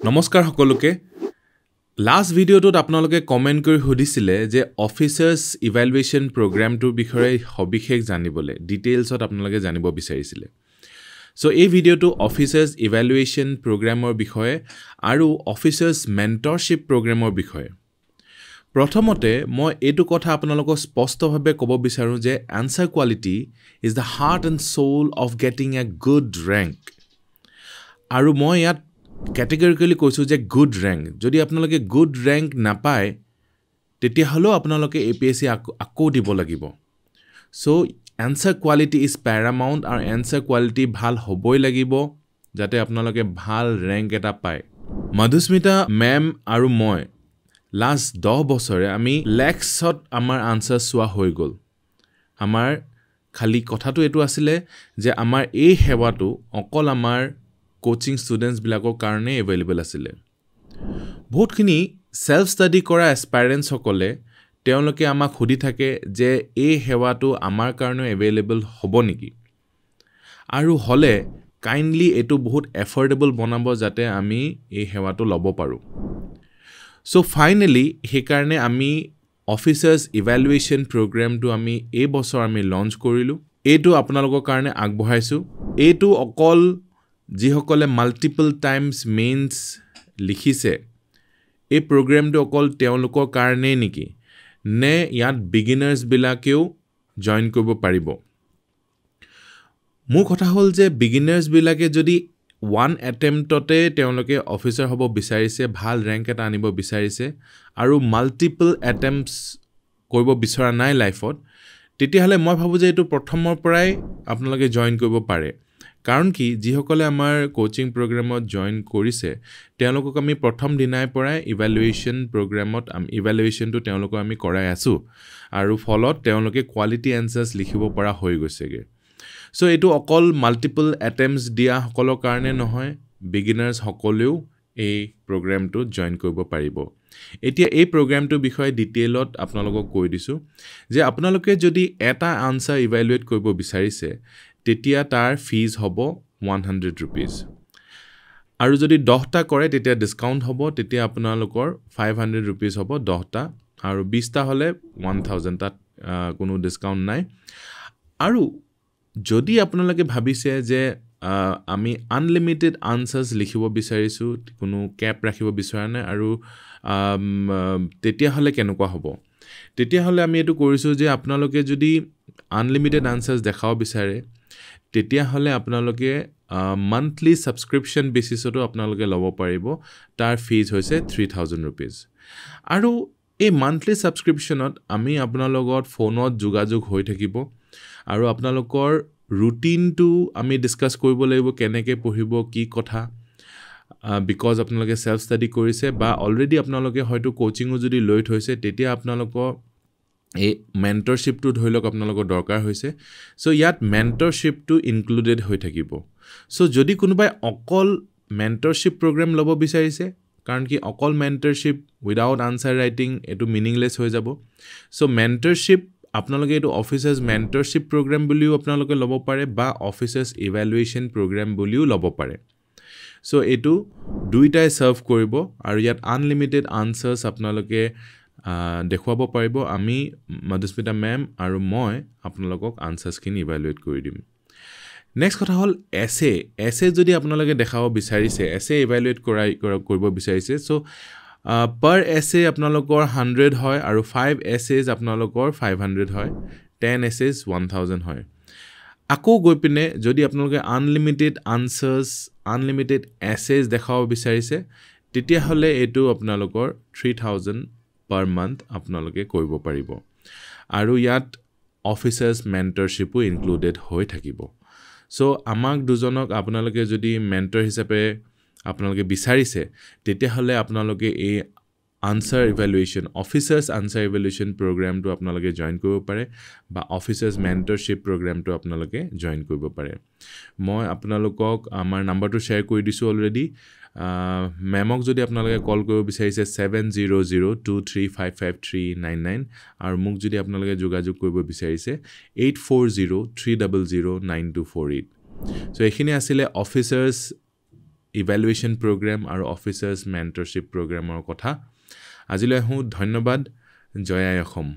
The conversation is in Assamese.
নমস্কাৰ সকলোকে লাষ্ট ভিডিঅ'টোত আপোনালোকে কমেন্ট কৰি সুধিছিলে যে অফিচাৰ্স ইভালুৱেচন প্ৰগ্ৰামটোৰ বিষয়ে সবিশেষ জানিবলৈ ডিটেইলছত আপোনালোকে জানিব বিচাৰিছিলে সো এই ভিডিঅ'টো অফিচাৰ্স ইভালুৱেচন প্ৰগ্ৰামৰ বিষয়ে আৰু অফিচাৰ্স মেন্টৰশ্বিপ প্ৰগ্ৰামৰ বিষয়ে প্ৰথমতে মই এইটো কথা আপোনালোকক স্পষ্টভাৱে ক'ব বিচাৰো যে answer quality is the heart and soul of getting a good rank আৰু মই ইয়াত categorically কৈছো যে গুড ৰেংক যদি আপোনালোকে গুড ৰেংক নাপায় তেতিয়া হলো আপোনালোকে এপিএসসি আকৌ দিব লাগিব সো আনসাৰ কোৱালিটি ইজ প্যাৰামাউন্ট আৰু আনসাৰ কোৱালিটি ভাল হ'বই লাগিব যাতে আপোনালোকে ভাল ৰেংক এটা পায় মধুস্মিতা মেম আৰু মই লাষ্ট 10 বছৰে আমি লেক্সত আমাৰ আনসাৰ সোৱা হৈ গল আমাৰ খালি কথাটো এটো আছিল যে আমাৰ এই হেৱাটো অকল আমাৰ কোচিং স্টুডেন্টস বিলাকৰ কাৰণে এভেইলেবল আছিল বহুতখিনি সেলফ ষ্টাডি কৰা এসপাইৰেন্টস সকলে তেওঁলোকে আমাক খুদি থাকে যে এই হেৱাটো আমাৰ কাৰণে এভেইলেবল হ'ব নেকি আৰু হলে কাইন্ডলি এটো বহুত এফৰ্ডেবল বনাব যাতে আমি এই হেৱাটো লব পাৰো সো ফাইনালি হে কাৰণে আমি অফিচাৰ্স ইভালুৱেচন প্ৰগ্ৰামটো আমি এই বছৰ আমি লঞ্চ কৰিলো এটো আপোনালোকৰ কাৰণে আগবঢ়াইছো এটো অকল যিসকলে মাল্টিপল টাইমছ মেইনছ লিখিছে এই প্ৰগ্ৰামটো অকল তেওঁলোকৰ কাৰণে নেকি নে ইয়াত বিগিনাৰ্স বিলাকেও জয়েন কৰিব পাৰিব মোৰ কথা হল যে বিগিনাৰ্স বিলাকে যদি ওয়ান অ্যাটেম্পটতে তেওঁলোকে অফিচাৰ হ'ব বিচাৰিছে ভাল ৰেংক এটা আনিব বিচাৰিছে আৰু মাল্টিপল অ্যাটেম্পটস কৰিব বিচৰা নাই লাইফত তেতিয়া হলে মই ভাবো যে এটো প্ৰথমৰ পৰাই আপোনালোকে জয়েন কৰিব পাৰে কাৰণ কি যিসকলে আমাৰ কোচিং প্ৰগ্ৰামত জয়েন কৰিছে তেওঁলোকক আমি প্ৰথম দিনাই পৰাই ইভালুৱেচন প্ৰগ্ৰামত ইভালুৱেচনটো তেওঁলোকক আমি কৰাই আছো আৰু ফলত তেওঁলোকে কোৱালিটি আনসাৰ্স লিখিব পৰা হৈ গৈছেগে সো এটো অকল মাল্টিপল অ্যাটেম্পটস দিয়া সকলৰ কাৰণে নহয় বিগিনাৰ্স সকলেও এই প্ৰগ্ৰামটো জয়েন কৰিব পাৰিব এতিয়া এই প্ৰগ্ৰামটো বিষয়ে ডিটেইলত আপোনালোকক কৈ দিছো যে আপোনালোকে যদি এটা আনসাৰ ইভালুৱেট কৰিব বিচাৰিছে তেতিয়া তাৰ ফিজ হ'ব 100 rupees আৰু যদি 10টা কৰে তেতিয়া ডিসকাউন্ট হ'ব তেতিয়া আপোনালোকৰ 500 rupees হ'ব 10টা আৰু 20টা হলে 1000 তাত কোনো ডিসকাউন্ট নাই আৰু যদি আপোনালোকে ভাবিছে যে আমি আনলিমিটেড আনসাৰ্স লিখিব বিচাৰিছো কোনো ক্যাপ ৰাখিব বিচৰা নাই আৰু তেতিয়া হলে কেনেকুৱা হ'ব তেতিয়া হলে আমি এটো কৰিছো যে আপোনালোকে যদি আনলিমিটেড আনসাৰ্স দেখাও বিচাৰে তেতিয়া হলে আপোনালোকে monthly subscription basisতো আপোনালোকে লব পাৰিব তাৰ ফিজ হৈছে 3000 rupees আৰু এই monthly subscriptionত আমি আপোনালোকৰ ফোনত যোগাযোগ হৈ থাকিব আৰু আপোনালোকৰ ৰুটিনটো আমি ডিসকাস কৰিব লাগিব কেনেকৈ পঢ়িব কি কথা because আপোনালোকে সেলফ ষ্টাডি কৰিছে বা অলৰেডি আপোনালোকে হয়তো কোচিংও যদি লৈ থৈছে তেতিয়া আপোনালোকৰ এই মেন্টৰশ্বিপটো ধৰিলক আপোনালোকৰ দৰকাৰ হৈছে সো ইয়াত মেন্টৰশ্বিপটো ইনক্লুডেড হৈ থাকিব সো যদি কোনোবাই অকল মেন্টৰশ্বিপ প্ৰগ্ৰাম লব বিচাৰিছে কাৰণ কি অকল মেন্টৰশ্বিপ উইদাউট আনসাৰ ৰাইটিং এটো মিনিংলেছ হৈ যাব সো মেন্টৰশ্বিপ আপোনালোকে এটো অফিচাৰ্স মেন্টৰশ্বিপ প্ৰগ্ৰাম বুলিও আপোনালোকে লব পাৰে বা অফিচাৰ্স ইভালুৱেচন প্ৰগ্ৰাম বুলিও লব পাৰে সো এটো দুইটাই সাৰ্ভ কৰিব আৰু ইয়াত আনলিমিটেড আনসাৰ্স আপোনালোকে দেখুৱাব পাৰিব আমি মধুস্মিতা মেম আৰু মই আপোনালোকক আনসাৰ্সখিনি ইভালুৱেট কৰি দিম নেক্সট কথা হল এছে যদি আপোনালোকে দেখাব বিচাৰিছে এছে ইভালুৱেট কৰিব বিচাৰিছে সো per essay আপোনালোকৰ 100 হয় আৰু 5 essays আপোনালোকৰ 500 হয় 10 essays 1000 হয় আকৌ গৈ পিনে যদি আপোনালোকে আনলিমিটেড আনসাৰ্স আনলিমিটেড essays দেখাব বিচাৰিছে তেতিয়া হলে এটো আপোনালোকৰ 3000 per month আপোনালোকে কৰিব পাৰিব আৰু ইয়াত অফিচাৰ্স মেন্টৰশ্বিপো ইনক্লুডেড হৈ থাকিব সো আমাক দুজনক আপোনালোকে যদি মেন্টৰ হিচাপে আপোনালোকে বিচাৰিছে তেতিয়া হলে আপোনালোকে এই আনসাৰ ইভালুৱেচন অফিচাৰ্স আনসাৰ ইভালুৱেচন প্ৰগ্ৰামটো আপোনালোকে জয়েন কৰিব পাৰে বা অফিচাৰ্স মেন্টৰশ্বিপ প্ৰগ্ৰামটো আপোনালোকে জয়েন কৰিব পাৰে মই আপোনালোকক আমাৰ নাম্বাৰটো শেয়াৰ কৰি দিছো অলৰেডি মেমক যদি আপোনালোকে কল কৰিব বিচাৰিছে 7002355399 আৰু মোক যদি আপোনালোকে যোগাযোগ কৰিব বিচাৰিছে 8403009248 সো এখিনি আছিল অফিচাৰ্স ইভ্যালুৱেশ্যন প্ৰগ্ৰাম আৰু অফিচাৰ্ছ মেণ্টৰশ্বিপ প্ৰগ্ৰামৰ কথা আজিলৈ আহোঁ ধন্যবাদ জয় আই অসম